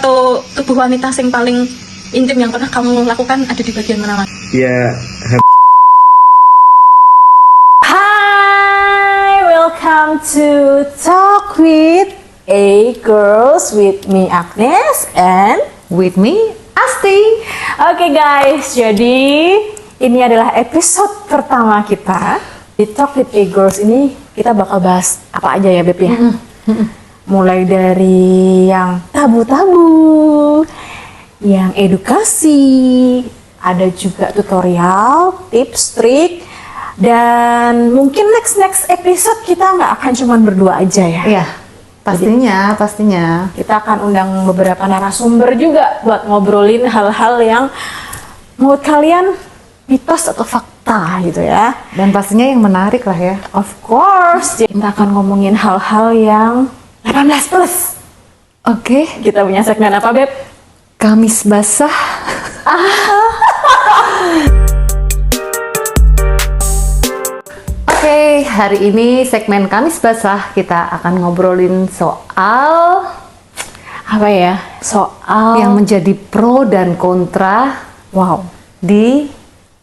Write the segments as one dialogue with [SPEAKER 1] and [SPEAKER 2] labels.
[SPEAKER 1] tato tubuh wanita yang paling intim yang pernah kamu lakukan ada di bagian mana?
[SPEAKER 2] Ya,
[SPEAKER 3] Hi, welcome to Talk with A Girls with me Agnes and
[SPEAKER 4] With me, Asti.
[SPEAKER 3] Oke guys, jadi ini adalah episode pertama kita di Talk with A Girls. Ini kita bakal bahas apa aja ya Beb ya. Mulai dari yang tabu-tabu, yang edukasi, ada juga tutorial, tips, trik, dan mungkin next episode kita nggak akan cuma berdua aja ya.
[SPEAKER 4] Iya, pastinya.
[SPEAKER 3] Kita akan undang beberapa narasumber juga buat ngobrolin hal-hal yang menurut kalian mitos atau fakta gitu ya.
[SPEAKER 4] Dan pastinya yang menarik lah ya.
[SPEAKER 3] Of course, jadi kita akan ngomongin hal-hal yang 18 plus.
[SPEAKER 4] Oke,
[SPEAKER 3] Kita punya segmen apa Beb?
[SPEAKER 4] Kamis basah. Oke, hari ini segmen Kamis basah kita akan ngobrolin soal
[SPEAKER 3] Apa ya? Soal
[SPEAKER 4] yang menjadi pro dan kontra di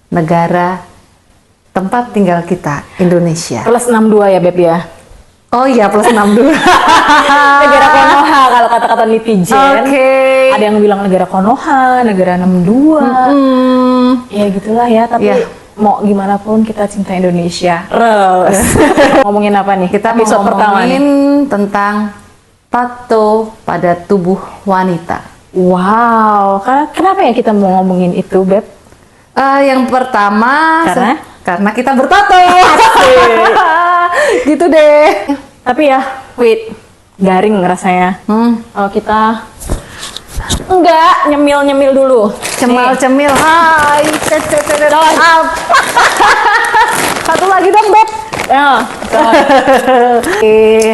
[SPEAKER 4] negara tempat tinggal kita, Indonesia.
[SPEAKER 3] plus 62 ya Beb ya.
[SPEAKER 4] Oh iya, plus 62.
[SPEAKER 3] Negara Konoha kalau kata-kata netizen.
[SPEAKER 4] Oke.
[SPEAKER 3] Ada yang bilang negara Konoha, negara 62. Ya gitulah ya, tapi
[SPEAKER 4] Ya.
[SPEAKER 3] mau gimana pun kita cinta Indonesia. Ngomongin apa nih?
[SPEAKER 4] Kita
[SPEAKER 3] episode
[SPEAKER 4] mau
[SPEAKER 3] pertama
[SPEAKER 4] ngomongin
[SPEAKER 3] nih.
[SPEAKER 4] tentang tato pada tubuh wanita.
[SPEAKER 3] Wow, kenapa ya kita mau ngomongin itu, Beb?
[SPEAKER 4] Yang pertama karena kita bertato. Gitu deh.
[SPEAKER 3] Tapi ya, wait, garing rasanya. Kalau kita enggak nyemil dulu.
[SPEAKER 4] Cemil. Hai. Satu lagi dong, Beb.
[SPEAKER 3] Ya,
[SPEAKER 4] Oke.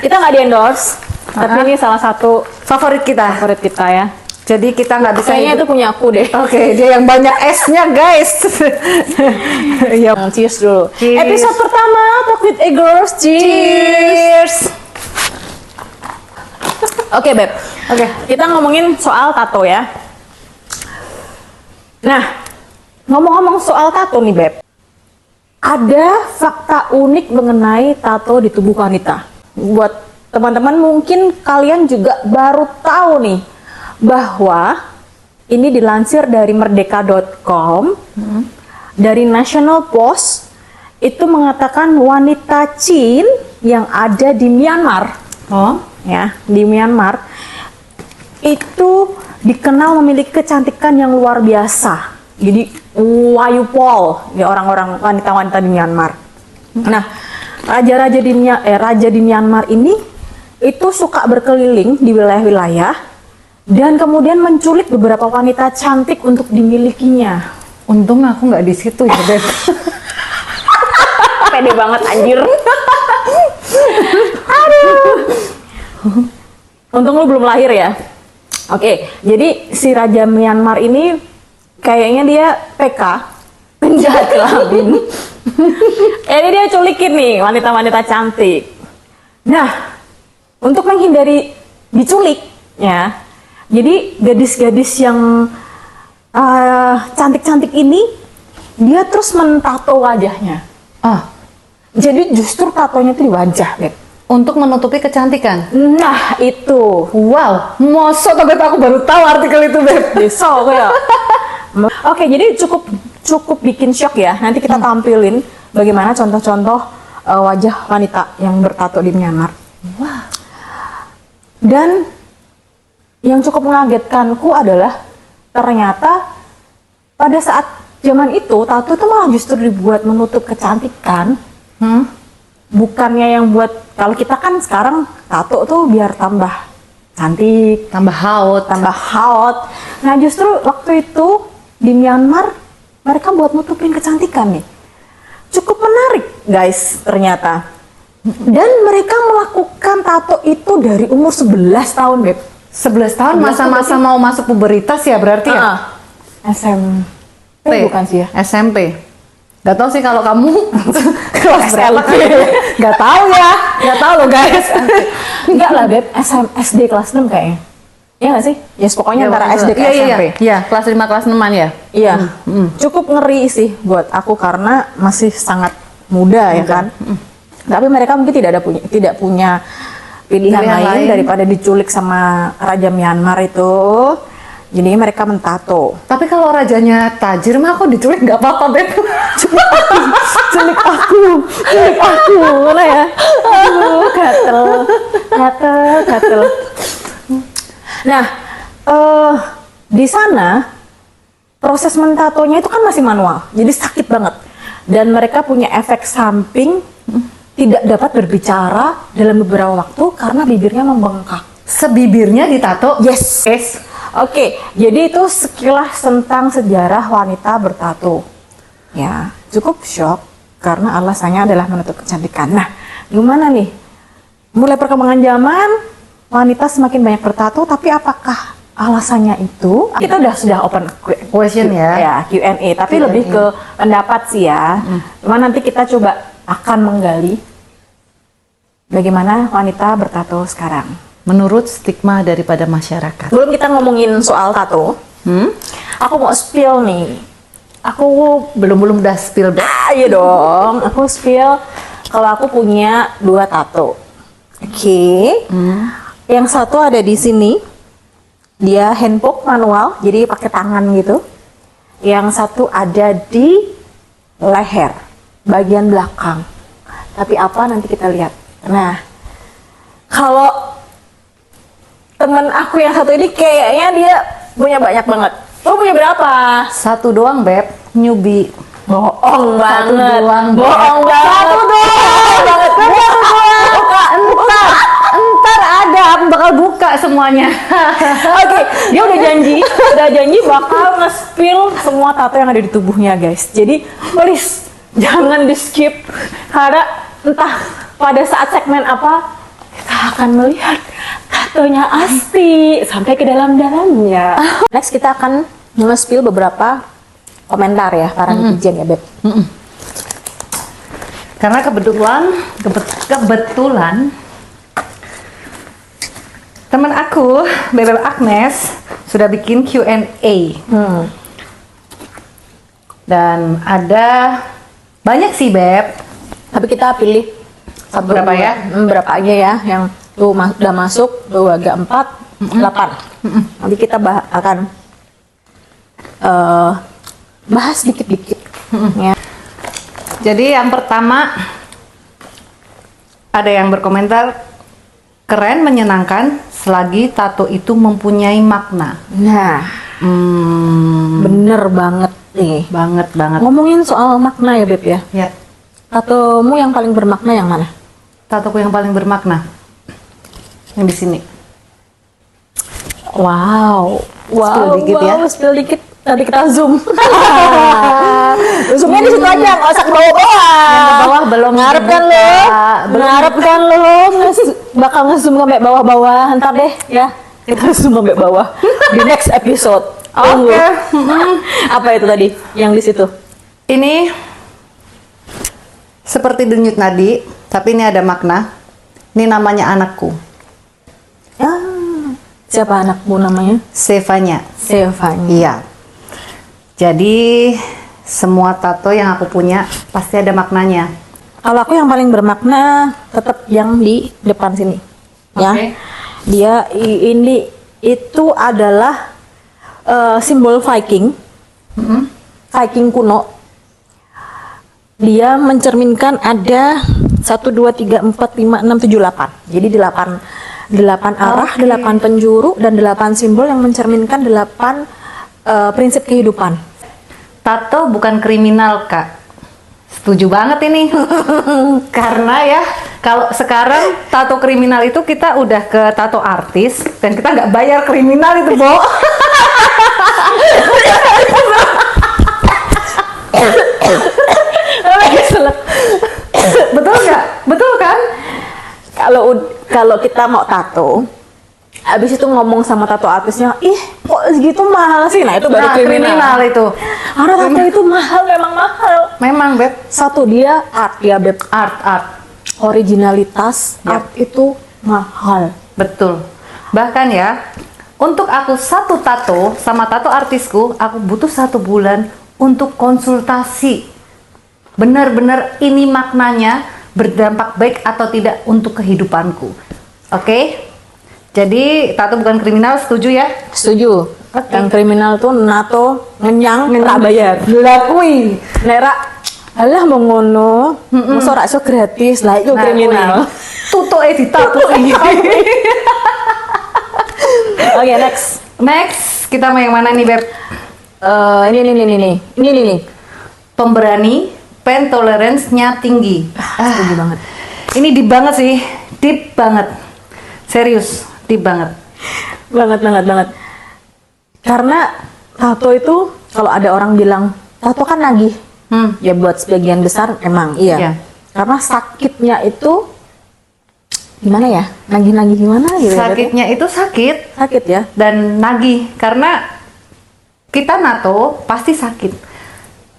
[SPEAKER 3] kita nggak di endorse, tapi ini salah satu
[SPEAKER 4] Favorit kita.
[SPEAKER 3] favorit kita ya.
[SPEAKER 4] Jadi kita nggak bisa
[SPEAKER 3] Kayaknya itu punya aku deh.
[SPEAKER 4] Oke, dia yang banyak esnya, guys. Ya.
[SPEAKER 3] Cheers dulu.
[SPEAKER 4] Cheers.
[SPEAKER 3] Episode pertama Talk with A Girls. Cheers. Oke, Beb.
[SPEAKER 4] Oke.
[SPEAKER 3] Kita ngomongin soal tato ya. Nah, ngomong-ngomong soal tato nih, Beb. Ada fakta unik mengenai tato di tubuh wanita. Buat teman-teman mungkin kalian juga baru tahu nih bahwa ini dilansir dari merdeka.com, dari National Post, itu mengatakan wanita Chin yang ada di Myanmar, ya, di Myanmar itu dikenal memiliki kecantikan yang luar biasa. Jadi wayupol ya orang-orang wanita-wanita di Myanmar. Nah, raja di Myanmar ini itu suka berkeliling di wilayah-wilayah dan kemudian menculik beberapa wanita cantik untuk dimilikinya.
[SPEAKER 4] Untung aku nggak di situ ya, Beb.
[SPEAKER 3] Pede banget anjir. Aduh. Untung lu belum lahir ya. Oke, jadi si Raja Myanmar ini kayaknya dia PK, penjahat kelamin. Ini dia culikin nih wanita-wanita cantik. Nah, untuk menghindari diculik, ya. Jadi gadis-gadis yang cantik-cantik ini dia terus mentato wajahnya. Jadi justru tatonya itu di wajah, Beb.
[SPEAKER 4] Untuk menutupi kecantikan.
[SPEAKER 3] Nah, itu.
[SPEAKER 4] Wow, mosok Beb, aku baru tahu artikel itu, Beb.
[SPEAKER 3] Besok ya. Oke, jadi cukup bikin shock ya. Nanti kita tampilin bagaimana contoh-contoh wajah wanita yang bertato di Myanmar.
[SPEAKER 4] Wah.
[SPEAKER 3] Dan yang cukup mengagetkanku adalah ternyata pada saat zaman itu tato itu malah justru dibuat menutup kecantikan. Bukannya yang buat, kalau kita kan sekarang tato tuh biar tambah cantik,
[SPEAKER 4] Tambah haut.
[SPEAKER 3] Nah justru waktu itu di Myanmar mereka buat nutupin kecantikan nih. Cukup menarik guys ternyata. Dan mereka melakukan tato itu dari umur 11 tahun, Beb.
[SPEAKER 4] 11 tahun masa-masa mau masuk pubertas ya berarti ya?
[SPEAKER 3] SMP bukan sih ya?
[SPEAKER 4] SMP. Gak tau sih kalau kamu kelas berapa.
[SPEAKER 3] Gak tahu ya. Gak tahu loh guys. Enggak lah Beb, SD kelas 6 kayaknya. Iya nggak sih? Yes, pokoknya antara
[SPEAKER 4] betul.
[SPEAKER 3] SD ke
[SPEAKER 4] Iya,
[SPEAKER 3] SMP.
[SPEAKER 4] Iya, kelas 5 kelas 6 ya.
[SPEAKER 3] Iya, cukup ngeri sih buat aku karena masih sangat muda ya kan. Tapi mereka mungkin tidak punya pilihan lain daripada diculik sama Raja Myanmar itu. Jadi mereka mentato.
[SPEAKER 4] Tapi kalau rajanya tajir mah aku diculik nggak apa-apa, Beb.
[SPEAKER 3] Culik aku, mana ya? Aduh, gatel. Nah, di sana proses mentatonya itu kan masih manual, jadi sakit banget. Dan mereka punya efek samping tidak dapat berbicara dalam beberapa waktu karena bibirnya membengkak.
[SPEAKER 4] Sebibirnya ditato?
[SPEAKER 3] Yes. Oke, jadi itu sekilas tentang sejarah wanita bertato. Ya, cukup shock karena alasannya adalah menutup kecantikan. Nah, gimana nih? Mulai perkembangan zaman, wanita semakin banyak bertato, tapi apakah alasannya itu? Kita sudah open
[SPEAKER 4] Question ya.
[SPEAKER 3] Ya, Q&A, tapi
[SPEAKER 4] Q&A.
[SPEAKER 3] lebih ke pendapat sih ya. Cuma nanti kita coba akan menggali bagaimana wanita bertato sekarang.
[SPEAKER 4] Menurut stigma daripada masyarakat.
[SPEAKER 3] Belum kita ngomongin soal tato, aku mau spill nih. Aku
[SPEAKER 4] Belum udah spill, Beb.
[SPEAKER 3] iya dong. Aku spill kalau aku punya 2 tato. Oke. Yang satu ada di sini. Dia hand poke manual, jadi pakai tangan gitu. Yang satu ada di leher, bagian belakang. Tapi apa nanti kita lihat. Nah, kalau temen aku yang satu ini kayaknya dia punya banyak banget. Lo punya berapa?
[SPEAKER 4] Satu doang, Beb. Newbie.
[SPEAKER 3] Bohong banget.
[SPEAKER 4] Satu doang, Beb.
[SPEAKER 3] Bohong banget. Satu doang.
[SPEAKER 4] Entar ada, aku bakal buka semuanya.
[SPEAKER 3] Oke, dia udah janji bakal nge-spill semua tato yang ada di tubuhnya, guys. Jadi, please jangan di-skip karena entah pada saat segmen apa kita akan melihat tatonya Asti sampai ke dalam-dalamnya. Next kita akan nge-spill beberapa komentar ya para netizen ya, Beb.
[SPEAKER 4] Karena kebetulan teman aku, Bebek Agnes, sudah bikin Q&A. Dan ada banyak sih, Beb.
[SPEAKER 3] Tapi kita pilih
[SPEAKER 4] Berapa ya?
[SPEAKER 3] Berapa aja ya yang tuh udah masuk, tuh agak 4, 8. Nanti kita akan bahas dikit-dikit. Ya.
[SPEAKER 4] Jadi yang pertama ada yang berkomentar keren, menyenangkan selagi tato itu mempunyai makna.
[SPEAKER 3] Nah, bener banget nih.
[SPEAKER 4] Banget.
[SPEAKER 3] Ngomongin soal makna ya, Beb ya.
[SPEAKER 4] Ya,
[SPEAKER 3] Tatomu yang paling bermakna yang mana?
[SPEAKER 4] tatoku yang paling bermakna yang di sini.
[SPEAKER 3] Wow,
[SPEAKER 4] Spill dikit ya.
[SPEAKER 3] Spill dikit. Nanti kita zoom. Zoomnya di situ aja, nggak usah ke bawah-bawah.
[SPEAKER 4] Yang ke bawah belum
[SPEAKER 3] Ngarep kan lo? Ngarep kan lo? Bakal nge-zoom sampai bawah-bawah. Ntar deh ya, kita zoom sampai bawah di next episode. Tunggu. Apa itu tadi yang di situ?
[SPEAKER 4] Ini seperti denyut nadi, tapi ini ada makna. Ini namanya anakku,
[SPEAKER 3] Siapa anakmu namanya?
[SPEAKER 4] Sevanya.
[SPEAKER 3] Sevanya.
[SPEAKER 4] Iya. Jadi semua tato yang aku punya pasti ada maknanya.
[SPEAKER 3] Kalau aku yang paling bermakna tetap yang di depan sini. Ya.
[SPEAKER 4] Oke.
[SPEAKER 3] Dia ini itu adalah simbol Viking. Viking kuno. Dia mencerminkan ada 1 2 3 4 5 6 7 8. Jadi 8 arah, 8 penjuru dan 8 simbol yang mencerminkan 8 prinsip kehidupan.
[SPEAKER 4] Tato bukan kriminal, Kak. Setuju banget ini. Karena ya, kalau sekarang tato kriminal itu kita udah ke tato artis dan kita nggak bayar kriminal itu, Bo. Betul nggak? Betul kan?
[SPEAKER 3] Kalau kita mau tato, habis itu ngomong sama tato artisnya, ih kok segitu mahal sih? Nah itu baru kriminal.
[SPEAKER 4] itu.
[SPEAKER 3] Karena tato itu mahal, memang mahal.
[SPEAKER 4] Memang, Beb.
[SPEAKER 3] Satu dia art ya, Beb.
[SPEAKER 4] Art.
[SPEAKER 3] Originalitas
[SPEAKER 4] Ya.
[SPEAKER 3] art itu mahal.
[SPEAKER 4] Betul. Bahkan ya, untuk aku satu tato sama tato artisku, aku butuh 1 bulan untuk konsultasi. Benar-benar ini maknanya berdampak baik atau tidak untuk kehidupanku. Oke? Jadi tato bukan kriminal, setuju ya?
[SPEAKER 3] Setuju.
[SPEAKER 4] Oke.
[SPEAKER 3] Yang kriminal tuh nato ngenyang tak bayar.
[SPEAKER 4] Lakui.
[SPEAKER 3] Nera alah mau ngono, masa rak iso gratis lah itu kriminal.
[SPEAKER 4] Tutuk ditato ini.
[SPEAKER 3] Oke, next.
[SPEAKER 4] Next, kita mau yang mana nih, Beb?
[SPEAKER 3] Ini.
[SPEAKER 4] Pemberani, pain tolerance-nya tinggi.
[SPEAKER 3] Setuju banget.
[SPEAKER 4] Ini deep banget sih, deep banget. Serius, deep banget.
[SPEAKER 3] Banget. Karena tato itu kalau ada orang bilang tato kan nagih. Ya buat sebagian besar emang iya.
[SPEAKER 4] Iya.
[SPEAKER 3] Karena sakitnya itu gimana ya? Nagih-nagih gimana gitu.
[SPEAKER 4] Sakitnya itu sakit
[SPEAKER 3] Sakit ya.
[SPEAKER 4] dan nagih karena kita nato pasti sakit.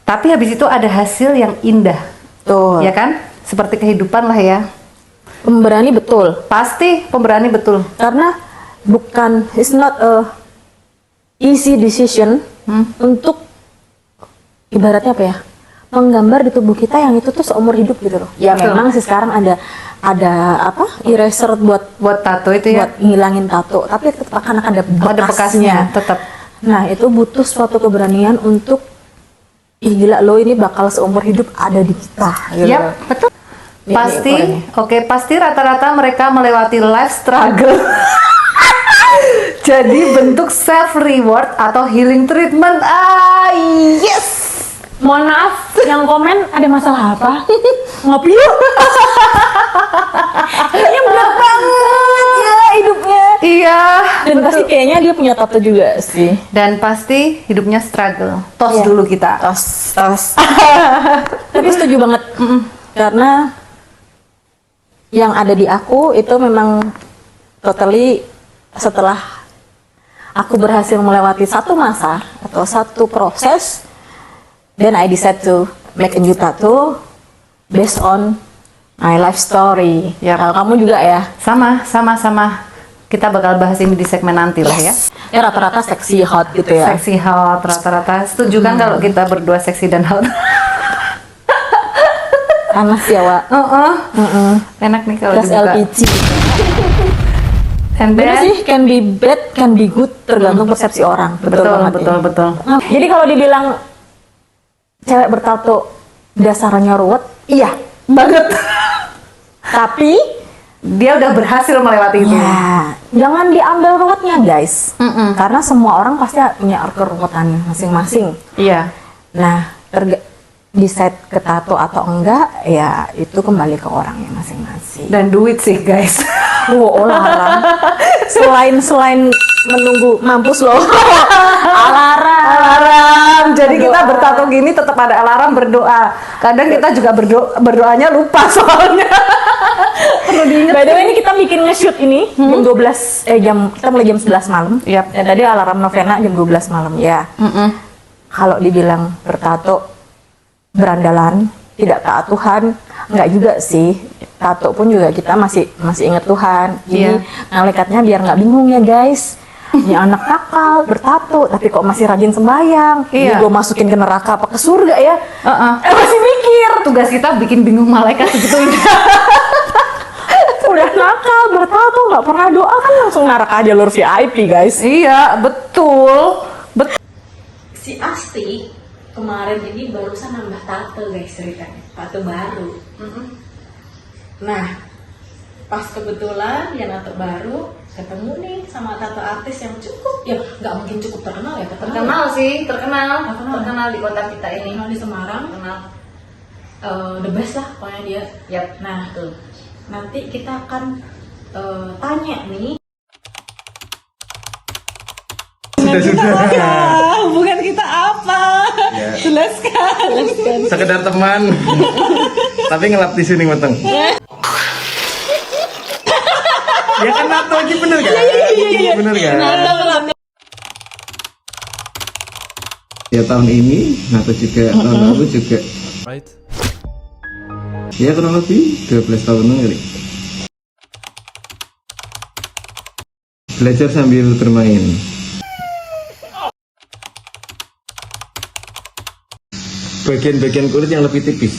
[SPEAKER 4] Tapi habis itu ada hasil yang indah.
[SPEAKER 3] Tuh.
[SPEAKER 4] Ya kan? Seperti kehidupan lah ya.
[SPEAKER 3] Pemberani betul.
[SPEAKER 4] Pasti pemberani betul.
[SPEAKER 3] Karena bukan it's not a easy decision untuk ibaratnya apa ya? Menggambar di tubuh kita yang itu tuh seumur hidup gitu loh. Ya
[SPEAKER 4] Betul.
[SPEAKER 3] memang sih sekarang ada apa? Eraser buat
[SPEAKER 4] Tato itu ya.
[SPEAKER 3] buat ngilangin tato, tapi tetap akan ada
[SPEAKER 4] Ada bekasnya tetap.
[SPEAKER 3] Nah, itu butuh suatu keberanian untuk ih gila lo ini bakal seumur hidup ada di kita gitu.
[SPEAKER 4] Yap, betul.
[SPEAKER 3] Ini
[SPEAKER 4] Pasti,
[SPEAKER 3] ukurannya.
[SPEAKER 4] oke, pasti rata-rata mereka melewati life struggle. Jadi bentuk self reward atau healing treatment. Yes.
[SPEAKER 3] Mohon maaf, yang komen ada masalah apa? Ngopi yuk. Kayaknya berat banget ya hidupnya.
[SPEAKER 4] Iya.
[SPEAKER 3] Dan pasti kayaknya dia punya tato juga sih.
[SPEAKER 4] Dan pasti hidupnya struggle. Tos
[SPEAKER 3] Iya.
[SPEAKER 4] dulu kita.
[SPEAKER 3] Tos. Tapi setuju banget. Karena yang ada di aku itu memang totally setelah aku berhasil melewati satu masa atau satu proses, then I decide to make a new tattoo based on my life story.
[SPEAKER 4] Yap.
[SPEAKER 3] Kalau kamu juga ya?
[SPEAKER 4] Sama. Kita bakal bahas ini di segmen nanti lah ya.
[SPEAKER 3] Ya rata-rata seksi hot gitu ya.
[SPEAKER 4] Seksi hot rata-rata. Setuju kan kalau kita berdua seksi dan hot?
[SPEAKER 3] Panas ya, Wak.
[SPEAKER 4] Enak nih kalau
[SPEAKER 3] Gas
[SPEAKER 4] dibuka.
[SPEAKER 3] LPG.
[SPEAKER 4] And
[SPEAKER 3] Bener
[SPEAKER 4] then,
[SPEAKER 3] sih, can be bad, can be good, tergantung persepsi orang.
[SPEAKER 4] betul.
[SPEAKER 3] Nah, jadi kalau dibilang cewek bertato dasarnya ruwet, iya
[SPEAKER 4] Banget.
[SPEAKER 3] tapi
[SPEAKER 4] Dia udah berhasil melewati itu.
[SPEAKER 3] ya jangan diambil ruwetnya guys, karena semua orang pasti punya keruwetannya masing-masing.
[SPEAKER 4] Iya.
[SPEAKER 3] Nah, decide ke tato atau enggak, ya itu kembali ke orangnya masing-masing.
[SPEAKER 4] Dan duit sih guys.
[SPEAKER 3] Alarm. Selain menunggu mampus loh.
[SPEAKER 4] Alarm. Jadi kita
[SPEAKER 3] Berdoa.
[SPEAKER 4] bertato gini tetap ada alarm berdoa. Kadang kita juga berdoanya lupa soalnya. Perlu diingat.
[SPEAKER 3] By the way, ini kita bikin nge-shoot ini jam 12 kita mulai jam 11 malam.
[SPEAKER 4] Yap.
[SPEAKER 3] Dan tadi alarm Novena jam 12 malam ya. Kalau dibilang bertato berandalan, tidak taat Tuhan, enggak juga sih. Tato pun juga kita masih ingat Tuhan. Jadi malaikatnya biar nggak bingung ya guys. Ini anak nakal bertato, tapi kok masih rajin sembahyang. Ini
[SPEAKER 4] Iya.
[SPEAKER 3] gue masukin ke neraka apa ke surga ya? Masih mikir.
[SPEAKER 4] Tugas kita bikin bingung malaikat sebetulnya.
[SPEAKER 3] Udah nakal bertato nggak pernah doa kan langsung neraka jalur VIP guys.
[SPEAKER 4] Iya, betul.
[SPEAKER 1] Si Asti kemarin ini barusan nambah tato guys ceritanya, tato baru. Nah, pas kebetulan dia tato baru ketemu nih sama tato artis yang cukup, ya nggak mungkin cukup terkenal ya,
[SPEAKER 4] Terkenal sih, terkenal di kota kita ini.
[SPEAKER 1] terkenal di Semarang,
[SPEAKER 4] Terkenal.
[SPEAKER 1] the best lah pokoknya dia.
[SPEAKER 4] Yap.
[SPEAKER 1] Nah, nanti kita akan tanya nih.
[SPEAKER 4] Hubungan kita apa?
[SPEAKER 2] Ya.
[SPEAKER 4] Jelaskan.
[SPEAKER 2] Sekedar teman. Tapi ngelap di sini mateng. Ya kan nato aja bener kan? Iya. Bener kan? Ya tahun ini nato juga, tahun lalu juga.
[SPEAKER 5] Right.
[SPEAKER 2] Ya kurang lebih 12 tahunan kali. Belajar sambil bermain. Bagian-bagian kulit yang lebih tipis.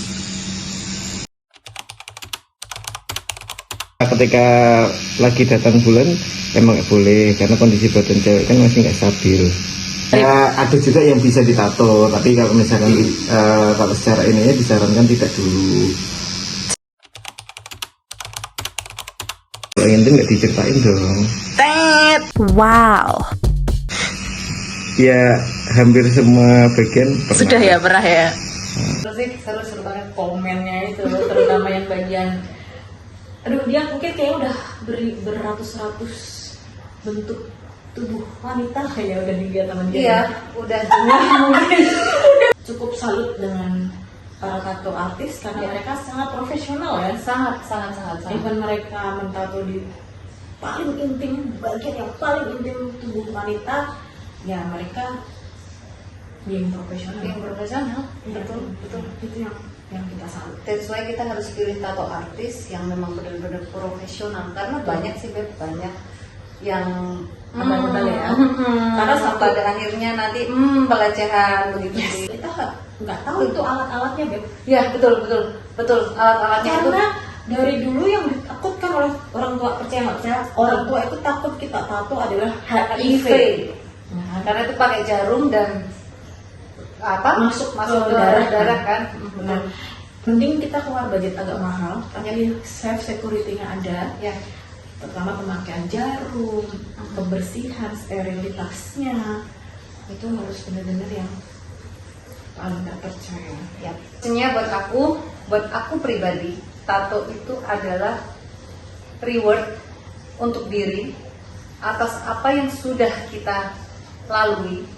[SPEAKER 2] Ketika lagi datang bulan emang nggak boleh karena kondisi badan cewek kan masih nggak stabil. Ya, ada juga yang bisa ditato, tapi kalau misalkan kalau secara ini disarankan tidak dulu. Kalau yang nggak diceritain dong.
[SPEAKER 3] Wow.
[SPEAKER 2] Ya hampir semua bagian pernah.
[SPEAKER 3] Sudah ya, pernah ya.
[SPEAKER 1] Terus sih seru-seru banget komennya itu, terutama yang bagian, aduh dia mungkin kayak udah beratus-ratus bentuk tubuh wanita kayak udah dilihat teman dia.
[SPEAKER 4] Iya, udah semua.
[SPEAKER 1] Cukup salut dengan para tato artis karena mereka sangat profesional ya.
[SPEAKER 4] sangat.
[SPEAKER 1] Even mereka mentato di paling intim, bagian yang paling intim tubuh wanita, ya mereka yang profesional. Betul. Itu yang kita salut.
[SPEAKER 4] That's why kita harus pilih tato artis yang memang benar-benar profesional, karena banyak sih Beb, banyak yang
[SPEAKER 1] Modal-modal ya.
[SPEAKER 4] karena pada akhirnya nanti pelecehan begitu sih.
[SPEAKER 1] Kita nggak tahu itu alat-alatnya, Beb.
[SPEAKER 4] Ya betul alat-alatnya itu.
[SPEAKER 1] Karena dari dulu yang ditakutkan oleh orang tua, percaya nggak percaya, orang tua itu takut kita tato adalah HIV.
[SPEAKER 4] Nah, karena itu pakai jarum dan masuk
[SPEAKER 1] ke
[SPEAKER 4] ke darah kan.
[SPEAKER 1] Benar. Mending kita keluar budget agak mahal, tapi safe security-nya ada.
[SPEAKER 4] Ya.
[SPEAKER 1] Pertama pemakaian jarum, kebersihan, sterilitasnya itu harus benar-benar yang paling tak percaya.
[SPEAKER 4] Ya. Sebenarnya buat aku pribadi, tato itu adalah reward untuk diri atas apa yang sudah kita lalui,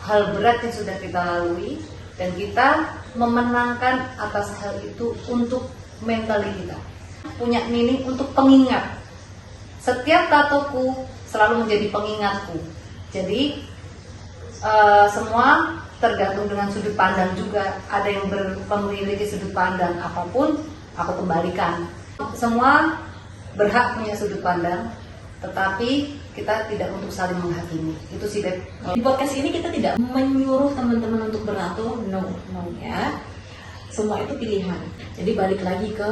[SPEAKER 4] hal berat yang sudah kita lalui, dan kita memenangkan atas hal itu untuk mentali kita. Punya meaning untuk pengingat. Setiap tatoku selalu menjadi pengingatku. Jadi semua tergantung dengan sudut pandang juga. Ada yang memiliki sudut pandang apapun, aku kembalikan. Semua berhak punya sudut pandang, tetapi kita tidak untuk saling menghakimi. Itu sih Beb.
[SPEAKER 1] Di podcast ini kita tidak menyuruh teman-teman untuk bertato, no ya. Semua itu pilihan. Jadi balik lagi ke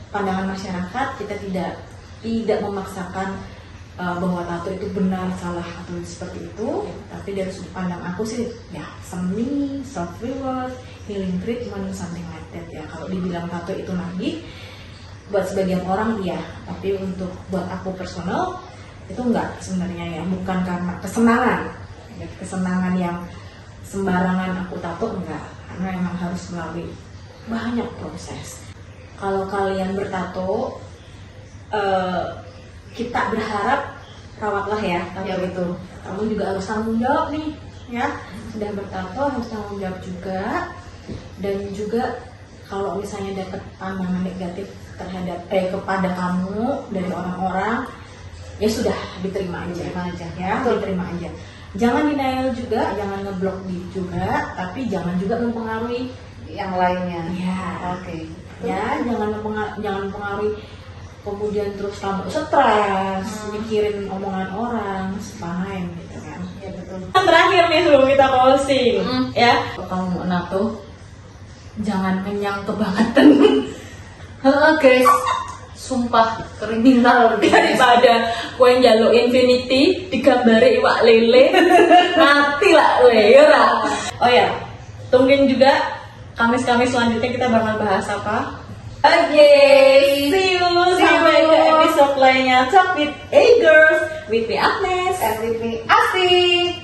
[SPEAKER 1] pandangan masyarakat, kita tidak memaksakan bahwa tato itu benar salah atau seperti itu. Tapi dari sudut pandang aku sih, ya seni, self reward, healing treatment, something like that ya. Kalau dibilang tato itu nagih, buat sebagian orang iya, tapi untuk buat aku personal itu enggak sebenarnya ya, bukan karena kesenangan yang sembarangan aku tato, enggak, karena emang harus melalui banyak proses. Kalau kalian bertato, kita berharap rawatlah ya, tato itu. Kamu juga harus tanggung jawab nih ya, sudah bertato harus tanggung jawab juga. Dan juga kalau misalnya dapat pandangan negatif terhadap kepada kamu dari orang-orang, ya sudah diterima aja ya, diterima aja. Jangan denial juga, jangan ngeblok juga, tapi jangan juga mempengaruhi
[SPEAKER 4] Yang lainnya.
[SPEAKER 1] ya.
[SPEAKER 4] Oke.
[SPEAKER 1] Ya, jangan mempengaruhi, kemudian terus kamu stres, mikirin omongan orang, fine gitu kan.
[SPEAKER 4] Ya betul.
[SPEAKER 1] Terakhir nih sebelum kita closing, ya. Kalau kamu mau nato, jangan kenyang kebangetan.
[SPEAKER 4] Guys, sumpah kriminal
[SPEAKER 1] Daripada kue njaluk infinity digambari iwak lele, mati lah kue, ya ora? Oh ya, tungguin juga Kamis-Kamis selanjutnya kita bakal bahas apa. Oke, see you sampai ke episode lainnya. Talk with A-Girls with me Agnes
[SPEAKER 4] and with me Asik.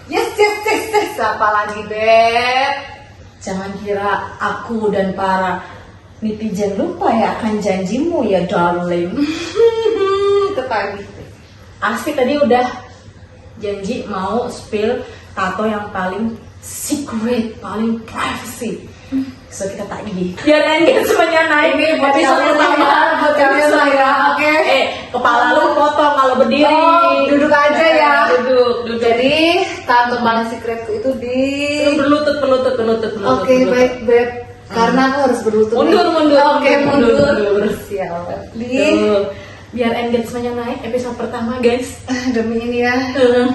[SPEAKER 4] Yes. Apa lagi Beb?
[SPEAKER 1] Jangan kira aku dan para netizen lupa ya akan janjimu ya darling.
[SPEAKER 4] Itu tadi.
[SPEAKER 1] Asik tadi udah janji mau spill tato yang paling secret, paling privacy. So kita tagih biar engagementnya naik.
[SPEAKER 4] Ini buat
[SPEAKER 1] Episode
[SPEAKER 4] kalian
[SPEAKER 1] pertama.
[SPEAKER 4] ya, buat kalian lah ya, oke.
[SPEAKER 1] Kepala lu potong kalau berdiri.
[SPEAKER 4] Oh, duduk aja ya.
[SPEAKER 1] Duduk.
[SPEAKER 4] Jadi tato paling secretku itu di.
[SPEAKER 1] Lu berlutut.
[SPEAKER 4] Oke, baik Beb. Karena aku harus berlutut.
[SPEAKER 1] Mundur.
[SPEAKER 4] Oke, mundur.
[SPEAKER 1] Mundur.
[SPEAKER 4] Siap.
[SPEAKER 1] Tuh. Biar engagement-nya naik episode pertama guys.
[SPEAKER 4] Demi ini ya.
[SPEAKER 1] Tuh.